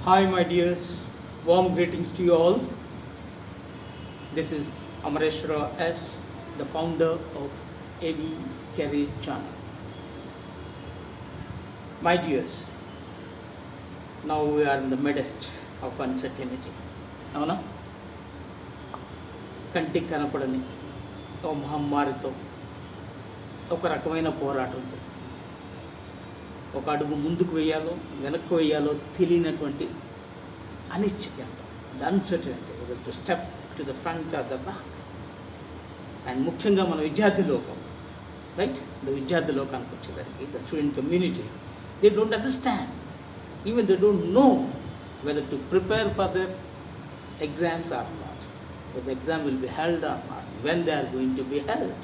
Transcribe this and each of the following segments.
Hi, my dears. Warm greetings to you all. This is Amareshwar Rao S, the founder of AVCC channel. My dears, now we are in the midst of uncertainty. అవునా? కంటికి కనపడని ఓ మహమ్మారితో ఒక రకమైన పోరాటం చేస్తుంది. ఒక అడుగు ముందుకు వేయాలో వెనక్కు వేయాలో తెలియనటువంటి అనిశ్చితి అంటాం. The uncertainty whether to step to the front or the back. And ముఖ్యంగా మన విద్యార్థి లోకం, రైట్, ద విద్యార్థి లోకానికి వచ్చేదానికి the student community, they don't understand, even they don't know whether to prepare for their exams or not, whether exam will be held or not, when they are going to be held.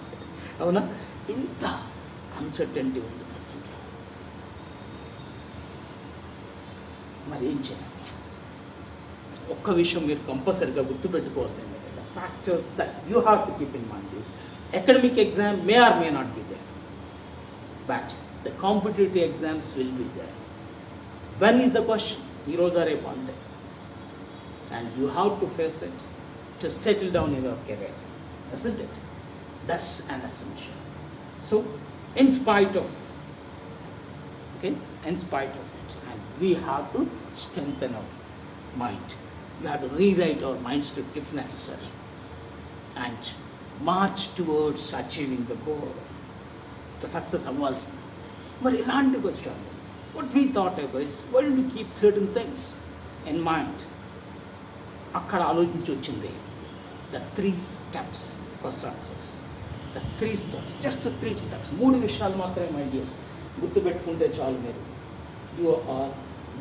అవునా? ఇంత uncertainty ఉంది ప్రజెంట్లో. మరి ఏం చేయాలి? ఒక్క విషయం మీరు కంపల్సరీగా గుర్తుపెట్టుకోవాల్సింది, the factor that you have to keep in mind is academic exam may or may not be there, but the competitive exams will be there. When is the question? ఈ రోజు రేపు అంతే. And you have to face it to settle down in your career, isn't it? That's an essential. So in spite of it, and we have to strengthen our mind. We have to rewrite our mind script if necessary and march towards achieving the goal, the success అవ్వాల్సింది. మరి ఇలాంటికి వచ్చాము. What we thought of is, why don't we keep certain things in mind? అక్కడ ఆలోచించి వచ్చింది the 3 steps for success. The 3 steps, just 3 steps. 3 విషయాలు మాత్రమే my dears గుర్తుపెట్టుకుంటే చాలు మీరు. You are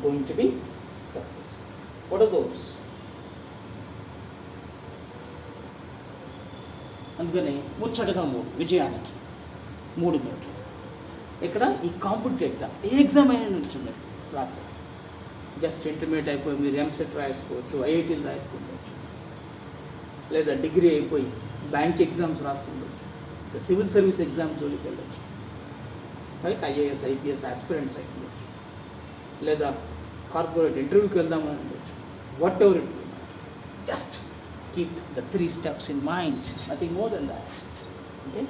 going to be successful. What are those? అందుకని ముచ్చటగా 3 విజయానికి 3 మెట్లు. ఇక్కడ ఈ కాంపిటేటివ్ ఎగ్జామ్, ఏ ఎగ్జామ్ అయినా నుంచి మీరు రాస్తారు. జస్ట్ ఇంటర్మీడియట్ అయిపోయి మీరు ఎంసెట్ రాసుకోవచ్చు, ఐఐటీలు రాస్తుండొచ్చు, లేదా డిగ్రీ అయిపోయి బ్యాంక్ ఎగ్జామ్స్ రాస్తుండొచ్చు, సివిల్ సర్వీస్ ఎగ్జామ్స్ జోలికి వెళ్ళొచ్చు, రైట్, ఐఏఎస్ ఐపీఎస్ ఆస్పిరెంట్స్ అయి ఉండొచ్చు, లేదా కార్పొరేట్ ఇంటర్వ్యూకి వెళ్దామని ఉండొచ్చు. What ever it will, just keep the 3 steps in mind, nothing more than that. Okay?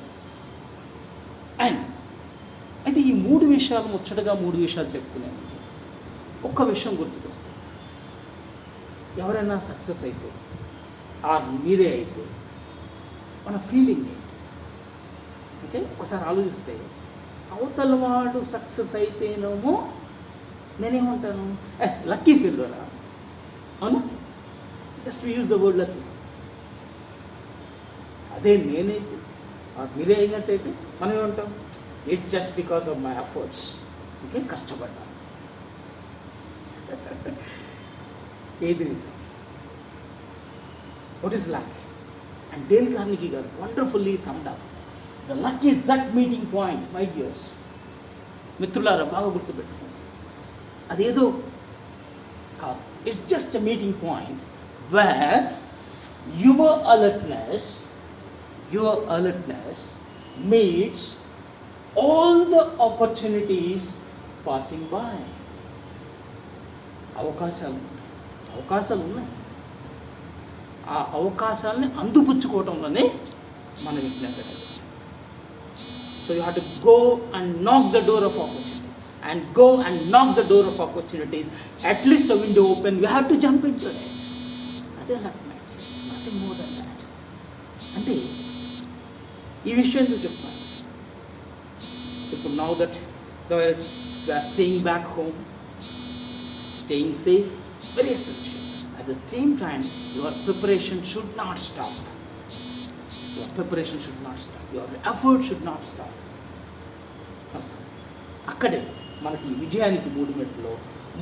And అయితే ఈ 3 విషయాలు ముచ్చటగా 3 విషయాలు చెప్పుకున్నాను. ఒక్క విషయం గుర్తుకొస్తుంది. ఎవరైనా సక్సెస్ అయితే ఆర్ మీరే అయితే మన ఫీలింగ్ ఏంటి? అంటే ఒకసారి ఆలోచిస్తే, అవతల వాడు సక్సెస్ అయితేనేమో నేనేమంటాను, లక్కీ ఫీల్ ద్వారా. అవునా? Just use the word lucky. అదే నేనైతే మీరే అయినట్టయితే మనం ఏమంటాం, it's just because of my efforts. Okay, కష్టపడ్డా. ఏది నిజం? What is luck? And Dale Carnegie గారు wonderfully summed up. The luck is that meeting point, my dears. మిత్రులారా, బాగా గుర్తుపెట్టుకోండి. అదేదో కాదు, it's just a meeting point where your alertness meets all the opportunities passing by. అవకాశాలు ఉన్నాయి. ఆ అవకాశాలని అందిపుచ్చుకోవడంలోనే మన విజ్ఞత. So you have to go and నాక్ the door of opportunity, and go and knock the door of opportunities. At least a window open, you have to jump into it. అదే luck, nothing more than that. అంటే ఈ విషయం ఎందుకు చెప్తున్నాను? ఇప్పుడు now that they are staying back home, staying safe, very essential. At the same time your preparation should not stop. Your effort should not stop. అక్కడే మనకి విజయానికి 3 మెట్లు.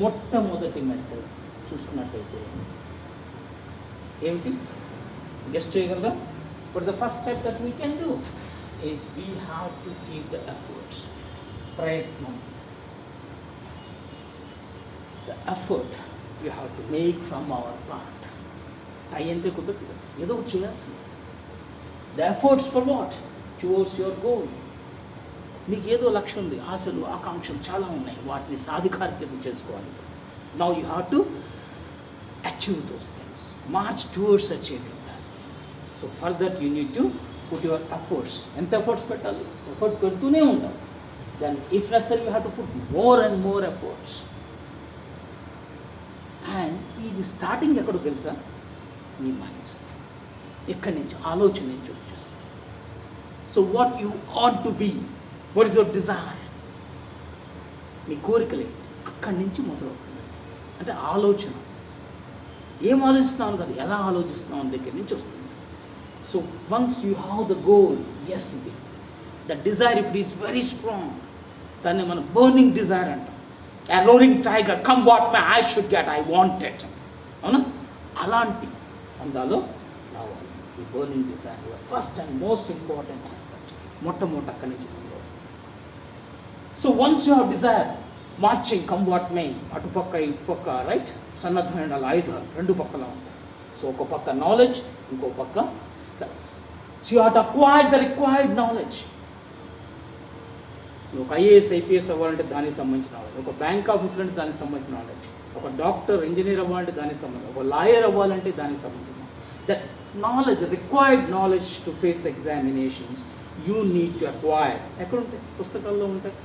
మొట్టమొదటి మెట్టు చూసుకున్నట్లయితే ఏమిటి? గెస్ట్ చేయగలరా? But the first step that we can do is we have to keep the efforts. ప్రయత్నం, the effort we have to make from our part. Try అంటే కుదరదు, ఏదో ఒకటి చేయాల్సింది. The efforts for what? Towards your goal. మీకు ఏదో లక్ష్యం ఉంది, ఆశలు ఆకాంక్షలు చాలా ఉన్నాయి, వాటిని సాధికారికం చేసుకోవాలి. Now you have to achieve those things. March towards achieving those things. So for that you need to put your efforts. ఎంత efforts పెట్టాలి? Effort పెడుతూనే ఉండాలి. Then if necessary you have to put more and more efforts. And ఇది starting ఎక్కడో తెలుసా? మీ mind. ఎక్కడి నుంచి? ఆలోచన నుంచి వచ్చేస్తుంది. So what you ought to be, what is your desire, మీ కోరికలే అక్కడి నుంచి మొదలవుతుంది. అంటే ఆలోచన, ఏం ఆలోచిస్తున్నాను కదా, ఎలా ఆలోచిస్తున్నాను దగ్గర నుంచి వస్తుంది. So once you have the goal, yes ఇది the desire if it is very strong, దాన్ని మనం బర్నింగ్ డిజైర్ అంటాం. A roaring tiger, come what may, I should get, I want it. అవునా? అలాంటి అందాలో రావాలి ఈ burning desire. First and most important aspect. మొట్టమొదటి అక్కడి నుంచి మొదలు. So once you have Dzire, marching come what may, అటుపక్క ఇటుపక్క రైట్, సన్నద్ధమైన ఆయుధాలు రెండు పక్కల ఉంటాయి. సో ఒక పక్క నాలెడ్జ్, ఇంకో పక్క skills. So you have to acquire the required knowledge. ఒక ఐఏఎస్ ఐపీఎస్ అవ్వాలంటే దానికి సంబంధించిన నాలెడ్జ్, ఒక బ్యాంక్ ఆఫీసర్ అంటే దానికి సంబంధించిన నాలెడ్జ్, ఒక డాక్టర్ ఇంజనీర్ అవ్వాలంటే దానికి సంబంధించిన, ఒక లాయర్ అవ్వాలంటే దానికి సంబంధించిన that knowledge, required knowledge to face examinations you need to acquire. ఎక్కడుంటాయి? పుస్తకాల్లో ఉంటాయి.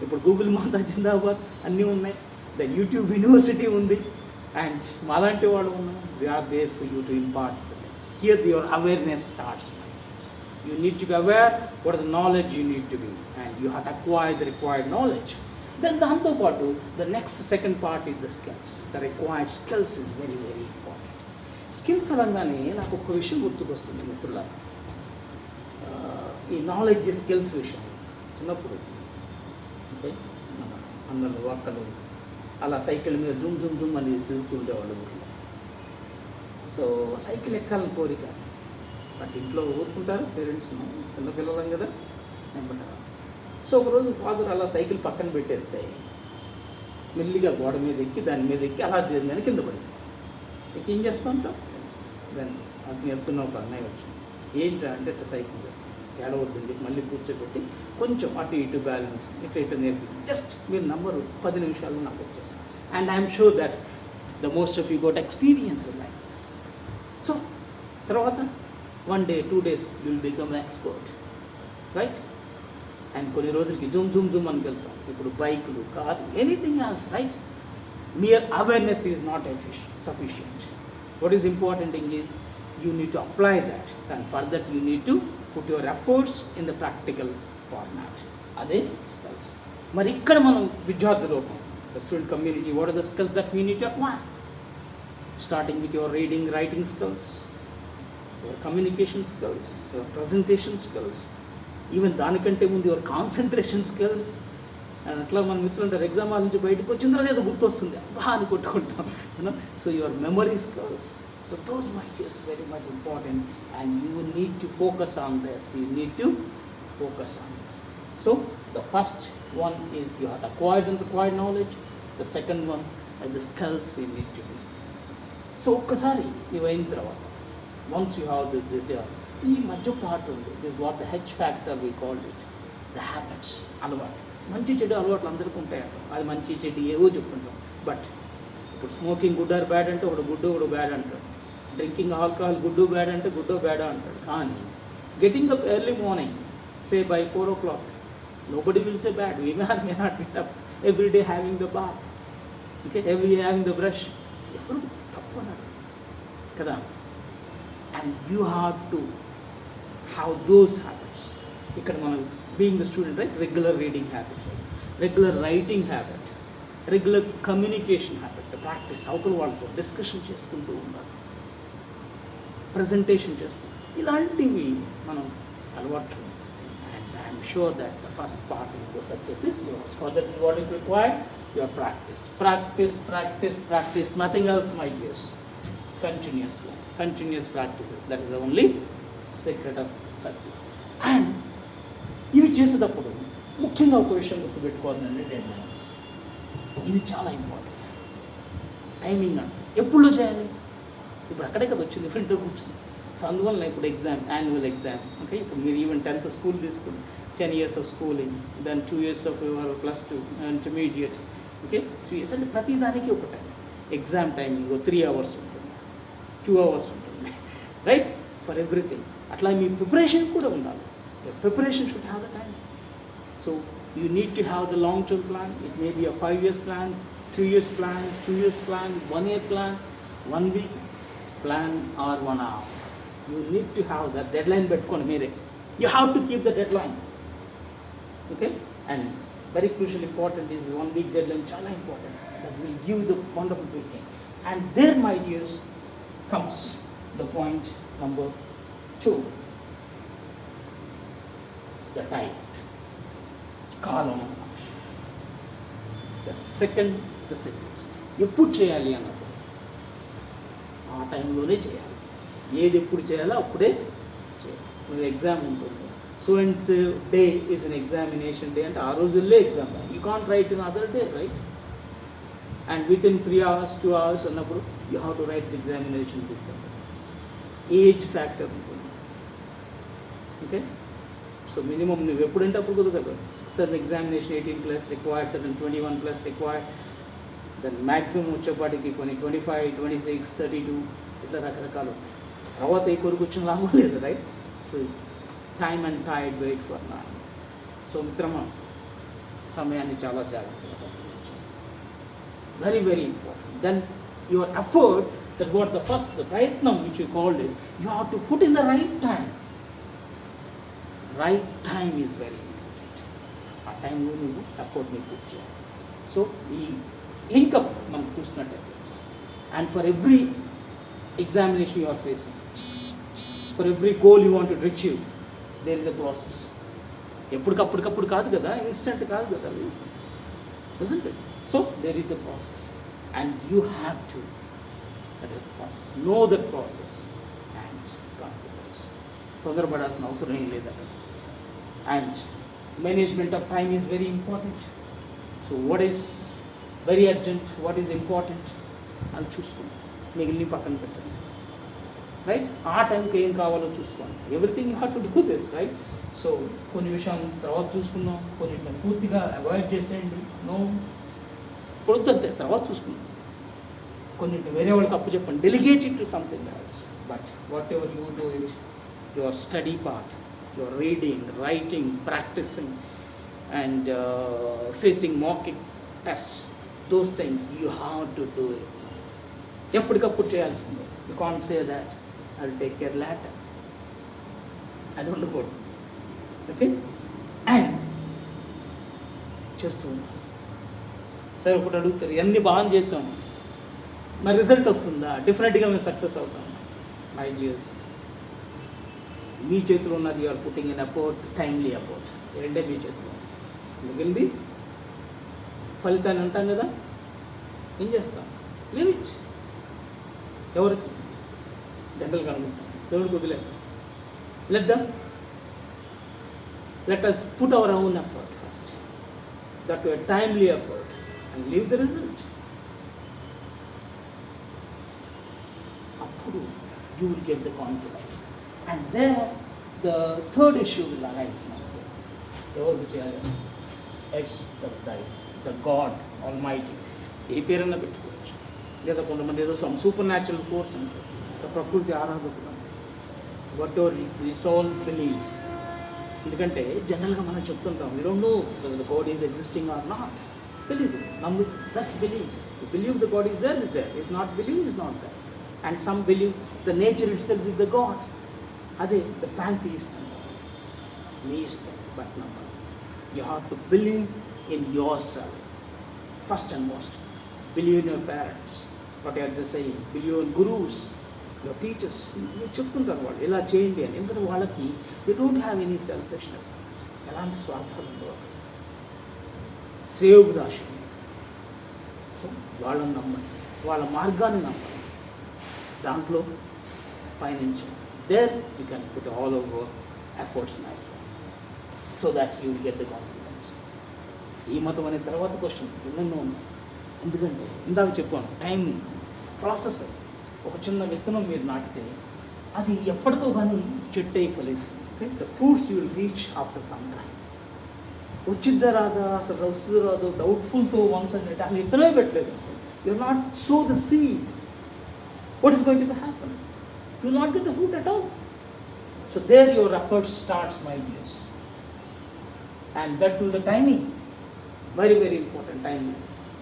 ఇప్పుడు గూగుల్ మాతా జిందాబాద్ అన్నీ ఉన్నాయి. ద యూట్యూబ్ యూనివర్సిటీ ఉంది. అండ్ మాలాంటి వాళ్ళు ఉన్నాం. We are there for you to impart here your awareness starts. You need to be aware what is the knowledge you need to be, and you have to acquire the required knowledge. Then దాంతో పాటు the next second part is the skills. The required skills is very very important. Skills అనగానే నాకు ఒక విషయం గుర్తుకొస్తుంది మిత్రులారా. ఈ knowledge skills విషయం చిన్నప్పుడు అంటే మన అందరూ అక్కలు అలా సైకిల్ మీద జుమ్ జుమ్ జుమ్ అని తిరుగుతుండేవాళ్ళు ఊళ్ళో. సో సైకిల్ ఎక్కాలని కోరిక, బట్ ఇంట్లో ఊరుకుంటారు పేరెంట్స్, చిన్నపిల్లలం కదా ఏమంటారు. సో ఒకరోజు ఫాదర్ అలా సైకిల్ పక్కన పెట్టేస్తే మెల్లిగా గోడ మీద ఎక్కి దాని మీద ఎక్కి అలా దాని కింద పడింది. ఎక్కి ఏం చేస్తూ ఉంటాం, దాన్ని అతను వెళ్తున్న ఒక అన్నయ్య వచ్చి ఏంటి అంటే ఇట్లా సైకిల్ చేస్తాం, ఏడవద్దని చెప్పి మళ్ళీ కూర్చోబెట్టి కొంచెం అటు ఇటు బ్యాలెన్స్ ఇటు ఇటు నేర్పి జస్ట్ మీరు నంబరు 10 నిమిషాలు నాకు వచ్చేస్తాం. And I'm sure that the most of you got experience like this. So తర్వాత 1 day 2 days you will become an expert, right? And కొన్ని రోజులకి జూమ్ జూమ్ జూమ్ అని వెళ్తాం. ఇప్పుడు బైకులు, కార్లు, anything else, right? Mere awareness is not sufficient. What is important thing is you need to apply that, and for that you need to put your efforts in the practical format. అదే skills. మరి ఇక్కడ మనం విద్యార్థులు, the student community, what are the skills that we need to acquire? Starting with your reading, writing skills, your communication skills, your presentation skills, even దానికంటే ముందు your concentration skills. And అట్లా మన మిత్రులు అంటారు ఎగ్జామ్ హాల్ నుంచి బయటకు వచ్చిన తర్వాత ఏదో గుర్తొస్తుంది అబ్బా అని కొట్టుకుంటాం. So your memory skills, so those might is very much important and you need to focus on this. You need to focus on this. So the first one is you have acquired and required knowledge. The second one the skills you need to be. So ఒక్కసారి ఇవైన తర్వాత once you have this ఈ మధ్య part ఉంది, this what the H factor we called it, the habits, అలవాటు. మంచి చెడు అలవాట్లు అందరికీ ఉంటాయంట, అది మంచి చెడు ఏవో చెప్పుకుంటాం. బట్ ఇప్పుడు స్మోకింగ్ గుడ్ ఆర్ బ్యాడ్ అంటే ఒకడు గుడ్ ఒకడు బ్యాడ్ అంటాడు, డ్రింకింగ్ ఆల్కహాల్ గుడ్ బ్యాడ్ అంటే గుడ్ బ్యాడ్ అంటాడు. కానీ getting up early morning, say by 4 o'clock, nobody will say bad. We may not get up every day having the bath, okay, every day having the brush, ఎవరు తప్పు అన్నారు కదా. And you have to have those habits. ఇక్కడ మనం being the student, right, regular reading habit, right? Regular writing habit, regular communication habit, the practice, అవతల వాళ్ళతో discussion చేసుకుంటూ ఉండాలి, ప్రజెంటేషన్ చేస్తాం, ఇలాంటివి మనం అలవాటు. And I am sure that the first part of the success is yours. For this is what is required, your practice, practice, practice, practice, nothing else, my dears. Continuous practices, that is the only secret of success. And ఇవి చేసేటప్పుడు ముఖ్యంగా ఒక విషయం గుర్తుపెట్టుకోవాలంటే dead lines. ఇది చాలా important. Timing అంటే ఎప్పుడు చేయాలి, ఇప్పుడు అక్కడే కదా వచ్చింది, ఫ్రంట్లో కూర్చుంది. సో అందువల్ల ఇప్పుడు ఎగ్జామ్, యాన్యువల్ ఎగ్జామ్, ఓకే. ఇప్పుడు మీరు ఈవెన్ 10th స్కూల్ తీసుకుని 10 years of schooling, then 2 years of your +2 intermediate, okay, 3 years, అంటే ప్రతి దానికి ఒక టైం. ఎగ్జామ్ టైమింగ్ 3 hours ఉంటుంది, 2 hours ఉంటుంది, రైట్, ఫర్ ఎవ్రీథింగ్. అట్లా మీ ప్రిపరేషన్ కూడా ఉండాలి. Preparation should have the time. So you need to have the long term plan. It may be a 5 years plan, 3 years plan, 2 years plan, 1 year plan, 1 week plan or 1 hour. You need to have that deadline పెట్టుకోండి మీరే. You have to keep the deadline. Okay? And very crucial important is 1 week deadline, చాలా important. That will give the wonderful feeling. And there, my dears, comes the point number 2. The time. Column. The second. ఎప్పుడు చేయాలి అన్నప్పుడు ఆ టైంలోనే చేయాలి. ఏది ఎప్పుడు చేయాలో అప్పుడే చేయాలి. ఎగ్జామ్ ఉంటుంది, so and day is an examination day అంటే ఆ రోజుల్లో exam. You can't right in other day, right? And with in 3 hours 2 hours అన్నప్పుడు you have to right the examination with age factor ఉంటుంది. ఓకే, సో మినిమం నువ్వు ఎప్పుడంటే అప్పుడు కుదరదు. Certain examination 18+ required, certain 21+ required, దాని మ్యాక్సిమం వచ్చేపాటికి కొన్ని 25, 26, 32 ఇట్లా రకరకాలు. తర్వాత ఈ కొరకు వచ్చిన లాభం లేదు, right? So time and tide wait for నా. సో మిత్రమా, సమయాన్ని చాలా జాగ్రత్తగా సంపాదించేస్తాం. Very very important. Then your effort, that what the first the ప్రయత్నం which you called it, you have to put in the right time. Right time is very important. ఆ టైంలో నువ్వు ఎఫర్ట్ని పుట్ చేయాలి. సో ఈ లింకప్ మనం చూసినట్టయితే, and for every examination you are facing, for every goal you want to achieve, there is a process. ఎప్పటికప్పుడు కాదు కదా, ఇన్స్టెంట్ కాదు కదా, isn't it? So there is a process and you have to adapt the process, know the process and confidence. తొందరపడాల్సిన అవసరం ఏం లేదు. And management of time is very important. So what is very urgent, what is important, అని చూసుకోండి. మిగిలిన పక్కన పెట్టండి, right? ఆ టైంకి ఏం కావాలో చూసుకోండి. Everything you have to do this, right? So కొన్ని విషయాలు తర్వాత చూసుకుందాం, కొన్నింటిని పూర్తిగా అవాయిడ్ చేసేయండి. నో, పొద్దుంతే తర్వాత చూసుకుందాం. కొన్నింటిని వేరే వాళ్ళకి అప్పు చెప్పండి, delegate it to something else. But whatever you do it, your study part, your reading, writing, practicing and facing mocking test, those things you have to do it. ఎప్పటికప్పుడు చేయాల్సిందే. You can't say that I will take care later, అది ఉండకూడదు. Okay, and చేస్తూ ఉండాలి. సరే, ఒకటి అడుగుతారు, ఇవన్నీ బాగా చేసాము, మరి రిజల్ట్ వస్తుందా? డెఫినెట్గా మేము సక్సెస్ అవుతాం. మై డియర్స్, మీ చేతిలో ఉన్నది, you're putting in effort, timely effort, రెండే మీ చేతిలో. మిగిలింది ఫలితాన్ని అంటాం కదా, ఏం చేస్తాం? Leave it. ఎవరికి? జనరల్గా అనుకుంటాం, దేవుడికి వదిలేదు. let us put our own effort first, that to a timely effort, and leave the result. Appudu you will get the confidence. And there the third issue will arise now. Evaru cheyali? It's the God Almighty. ఏ పేరన్నా పెట్టుకోవచ్చు, లేదా కొంతమంది ఏదో some super natural force అంటారు, ప్రకృతి ఆరాధకులు, whatever this all believe. ఎందుకంటే జనరల్గా మనం చెప్తుంటాం, we don't know the God is existing or not, తెలీదు. నమ్ము, just believe. You believe the God is there, is there. Is not believe, is not there. And some believe the nature itself is the God. అదే the pantheist అంటారు. మీ ఇష్టం, but నమ్మదు. You have to believe in yourself first and most. Believe in your parents, what I just saying, believe in gurus, your teachers. మీరు చెప్తుంటారు వాళ్ళు ఇలా చేయండి అని, ఎందుకంటే వాళ్ళకి you don't have any selfishness, ఎలాంటి స్వార్థాలు ఉండవు, శ్రేయోభిలాషం. సో వాళ్ళని నమ్మండి, వాళ్ళ మార్గాన్ని నమ్మండి, దాంట్లో పయనించి there you can put all over efforts mat, so that you will get the confidence. ఈ మతం అనే తర్వాత క్వశ్చన్ ఎన్నెన్నో ఉన్నాయి. ఎందుకంటే ఇందాక చెప్పాను, టైం ప్రాసెస్. ఒక చిన్న విత్తనం మీరు నాటితే అది ఎప్పటికో కానీ చెట్టు అయి ఫలిస్తుంది. Okay, the fruits you will reach after some time. వచ్చిద్దా రాదా, అసలు వస్తుందో రాదో డౌట్ఫుల్తో వన్స్ అంటే అసలు విత్తనమే పెట్టలేదు, you are not so the seed. what is going to happen? You will not get the fruit at all. So there your effort starts, my dears. And that to the timing. Very, very important timing.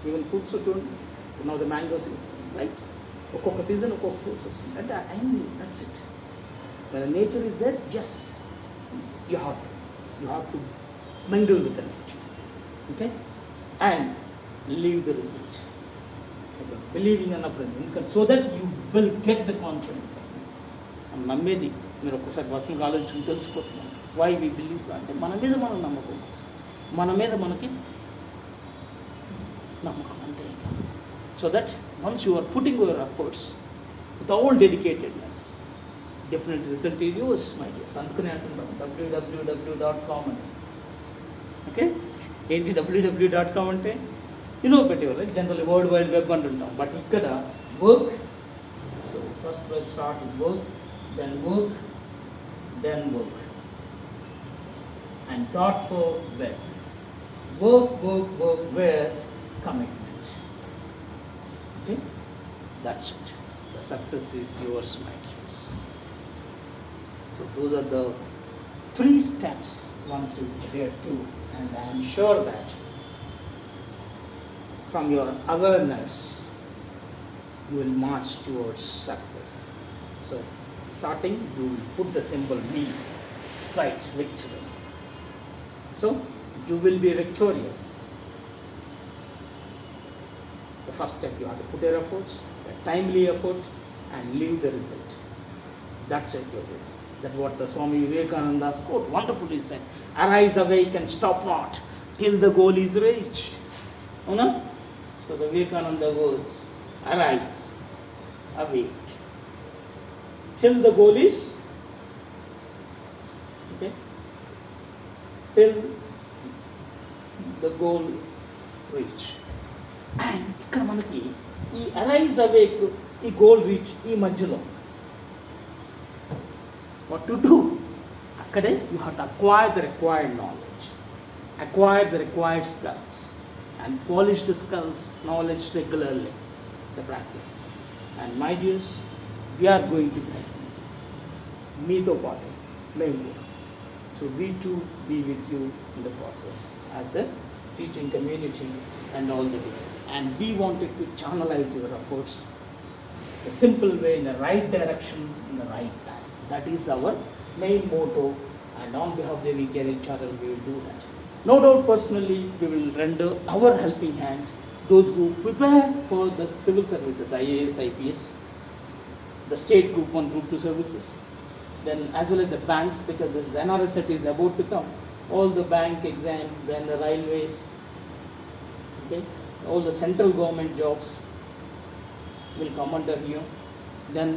Even fruits are children. Now the mango season, right? Okoka season, okoka fruits season. At that timing, that's it. When the nature is there, yes, you have to mingle with the nature. Okay? And leave the result. Okay. Believing and apprehending, so that you will get the confidence. నమ్మేది మీరు ఒక్కసారి పర్సనల్గా ఆలోచించుకుని తెలుసుకోతున్నాను. Why we believe అంటే మన మీద మనం నమ్మకం, మన మీద మనకి నమ్మకం అంతే. So that once you are putting your efforts with all dedicatedness, definite result is yours, my dears. అందుకనే అంటున్నాం www.com అనేసి. ఓకే, ఏంటి www.com అంటే పెట్టేవారు జనరల్ వరల్డ్ వైడ్ వెబ్ అంటుంటాం. బట్ ఇక్కడ work, so first let's start with work, then work, and dot for with. Work with commitment. Okay, that's it. The success is yours, my dears. So those are the 3 steps once you adhere to, and I am sure that from your awareness you will march towards success. So starting, you will put the symbol V, right, victory. So you will be victorious. The first step, you have to put your efforts, a timely effort, and leave the result. That's it, your basic. That's what the Swami Vivekananda's quote wonderfully said. Arise, awake, and stop not till the goal is reached. So the Vivekananda words, arise, awake, till the goal is, okay, till the goal reached. And ఇక్కడ మనకి ఈ arise awake, ఈ goal reach, ఈ మధ్యలో what to do? అక్కడే you have to acquire the required knowledge, acquire the required skills, and polish the skills, knowledge regularly, the practice. And my dears, we are going to help మీతో పాటు మేము కూడా. So we too be with you in the process as a teaching community and all the way. And we wanted to channelize your efforts the simple way, in the right direction, in the right time. That is our main motto, and on behalf of the AVCC channel we will do that. No doubt personally we will render our helping hand those who prepare for the civil services, the IAS, IPS, the state group 1, group 2 services, then as well as the banks, because this NRSET is about to come, all the bank exams, then the railways, okay, all the central government jobs will come under here. Then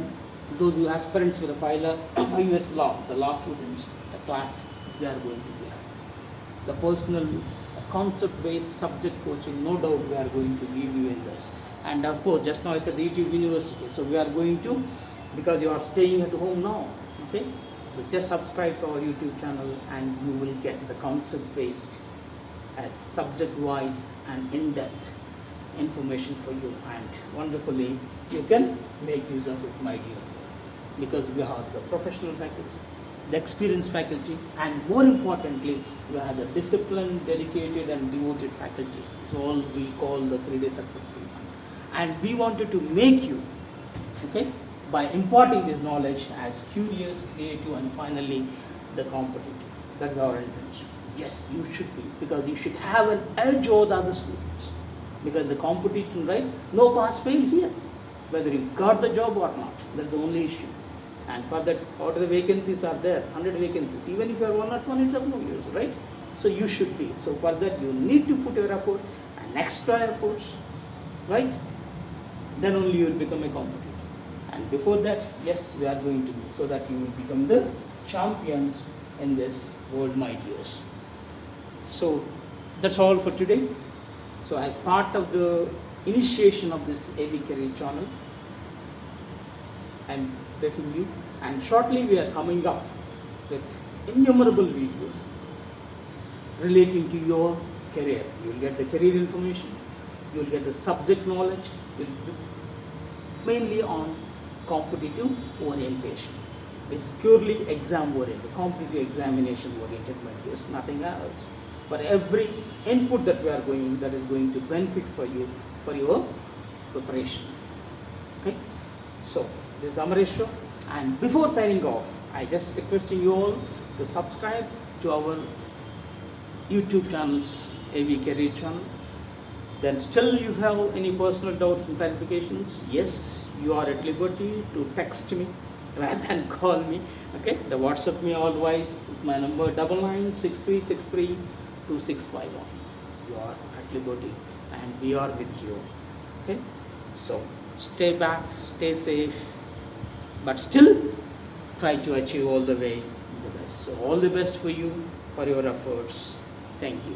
those who aspirants for the 5 years law, the law students, the CLAT, we are going to be having. The personal concept-based subject coaching, no doubt we are going to give you in this. And of course, just now I said the YouTube University, so we are going to, because you are staying at home now, okay, so just subscribe to our YouTube channel and you will get the concept-based as subject-wise and in-depth information for you, and wonderfully you can make use of it, my dear, because we have the professional faculty, the experienced faculty, and more importantly we have the disciplined, dedicated and devoted faculties. This is all we call the 3-day successful one. And we wanted to make you, okay, by imparting this knowledge as curious, creative and finally the competitive. That's our intention. Yes, you should be, because you should have an edge over the other students, because the competition, right, no pass fail here, whether you got the job or not. That's the only issue. And for that, what the vacancies are there, 100 vacancies, even if you are 1 or 2, it's of no use, right? So you should be. So for that you need to put your effort and extra efforts, right? Then only you will become a competitor. And before that, yes, we are going to be, so that you will become the champions in this world, my dears. So that's all for today. So as part of the initiation of this AVCC channel, I am briefing you, and shortly we are coming up with innumerable videos relating to your career. You will get the career information, you will get the subject knowledge, mainly on competitive orientation. It's purely exam oriented, competitive examination oriented materials, nothing else. For every input that we are going, that is going to benefit for you for your preparation. Okay, so this is Amareshwar, and before signing off, I just requesting you all to subscribe to our YouTube channels, AV Career channel. Then still you have any personal doubts and clarifications, yes, you are at liberty to text me rather than call me. Okay, the WhatsApp me always with my number 9963632651. You are at liberty and we are with you. Okay, so stay back, stay safe, but still try to achieve all the way the best. So all the best for you, for your efforts. Thank you.